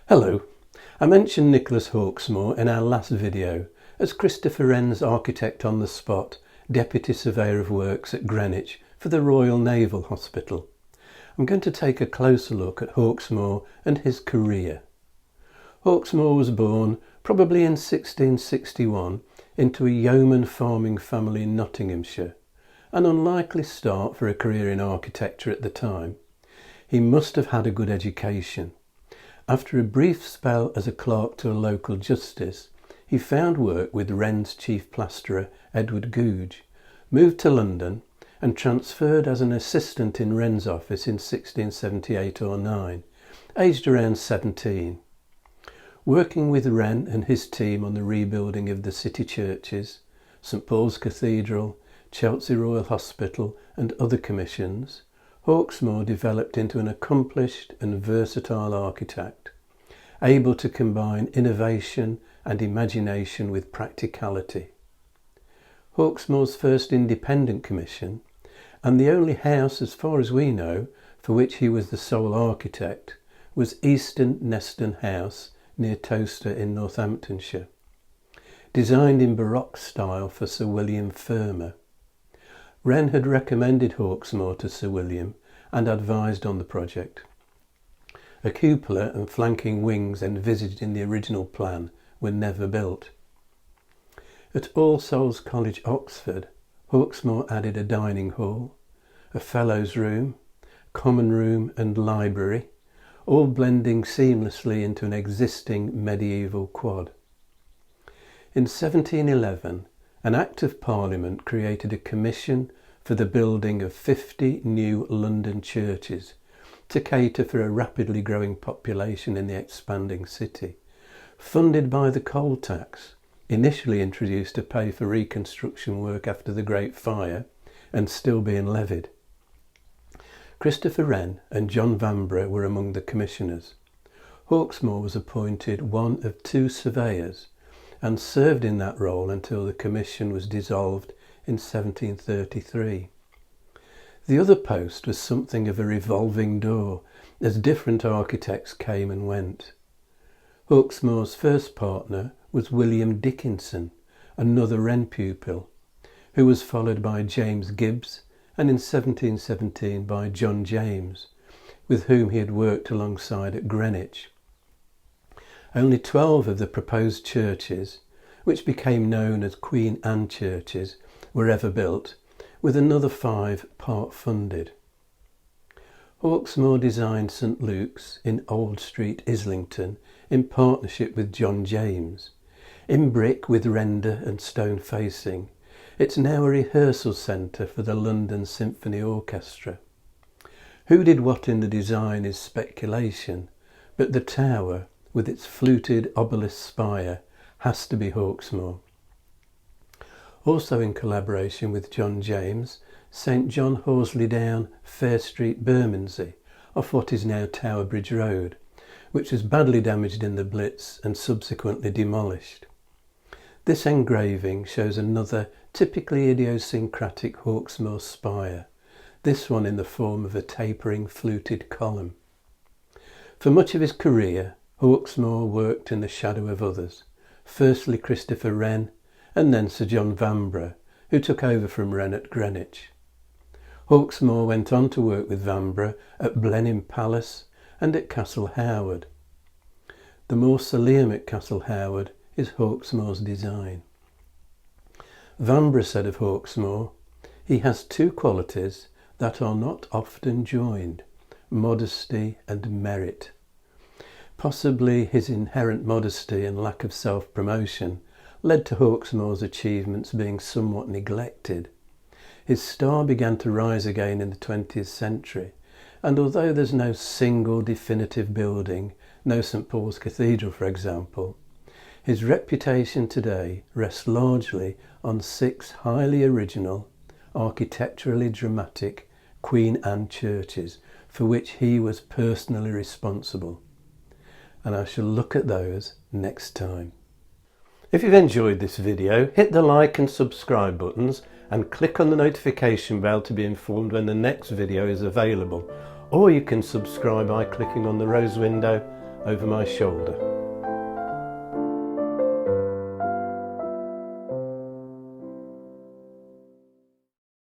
Hello, I mentioned Nicholas Hawksmoor in our last video as Christopher Wren's architect on the spot, Deputy Surveyor of Works at Greenwich for the Royal Naval Hospital. I'm going to take a closer look at Hawksmoor and his career. Hawksmoor was born probably in 1661 into a yeoman farming family in Nottinghamshire, an unlikely start for a career in architecture at the time. He must have had a good education. After a brief spell as a clerk to a local justice, he found work with Wren's chief plasterer Edward Googe, moved to London and transferred as an assistant in Wren's office in 1678 or 9, aged around 17. Working with Wren and his team on the rebuilding of the city churches, St Paul's Cathedral, Chelsea Royal Hospital and other commissions, Hawksmoor developed into an accomplished and versatile architect, able to combine innovation and imagination with practicality. Hawksmoor's first independent commission, and the only house as far as we know for which he was the sole architect, was Easton Neston House near Towcester in Northamptonshire, designed in Baroque style for Sir William Fermor. Wren had recommended Hawksmoor to Sir William and advised on the project. A cupola and flanking wings envisaged in the original plan were never built. At All Souls College, Oxford, Hawksmoor added a dining hall, a fellows' room, common room and library, all blending seamlessly into an existing medieval quad. In 1711, an Act of Parliament created a commission for the building of 50 new London churches to cater for a rapidly growing population in the expanding city, funded by the coal tax, initially introduced to pay for reconstruction work after the Great Fire and still being levied. Christopher Wren and John Vanbrugh were among the commissioners. Hawksmoor was appointed one of 2 surveyors and served in that role until the commission was dissolved in 1733. The other post was something of a revolving door, as different architects came and went. Hawksmoor's first partner was William Dickinson, another Wren pupil, who was followed by James Gibbs and in 1717 by John James, with whom he had worked alongside at Greenwich. Only 12 of the proposed churches, which became known as Queen Anne churches, were ever built, with another 5 part funded. Hawksmoor designed St Luke's in Old Street, Islington, in partnership with John James. In brick with render and stone facing, it's now a rehearsal centre for the London Symphony Orchestra. Who did what in the design is speculation, but the tower, with its fluted obelisk spire, has to be Hawksmoor. Also in collaboration with John James, St John Horsleydown, Fair Street, Bermondsey, off what is now Tower Bridge Road, which was badly damaged in the Blitz and subsequently demolished. This engraving shows another typically idiosyncratic Hawksmoor spire, this one in the form of a tapering fluted column. For much of his career, Hawksmoor worked in the shadow of others, firstly Christopher Wren and then Sir John Vanbrugh, who took over from Wren at Greenwich. Hawksmoor went on to work with Vanbrugh at Blenheim Palace and at Castle Howard. The mausoleum at Castle Howard is Hawksmoor's design. Vanbrugh said of Hawksmoor, "He has 2 qualities that are not often joined, modesty and merit." Possibly his inherent modesty and lack of self-promotion led to Hawksmoor's achievements being somewhat neglected. His star began to rise again in the 20th century, and although there's no single definitive building, no St Paul's Cathedral for example, his reputation today rests largely on 6 highly original, architecturally dramatic Queen Anne churches for which he was personally responsible. And I shall look at those next time. If you've enjoyed this video, hit the like and subscribe buttons and click on the notification bell to be informed when the next video is available. Or you can subscribe by clicking on the rose window over my shoulder.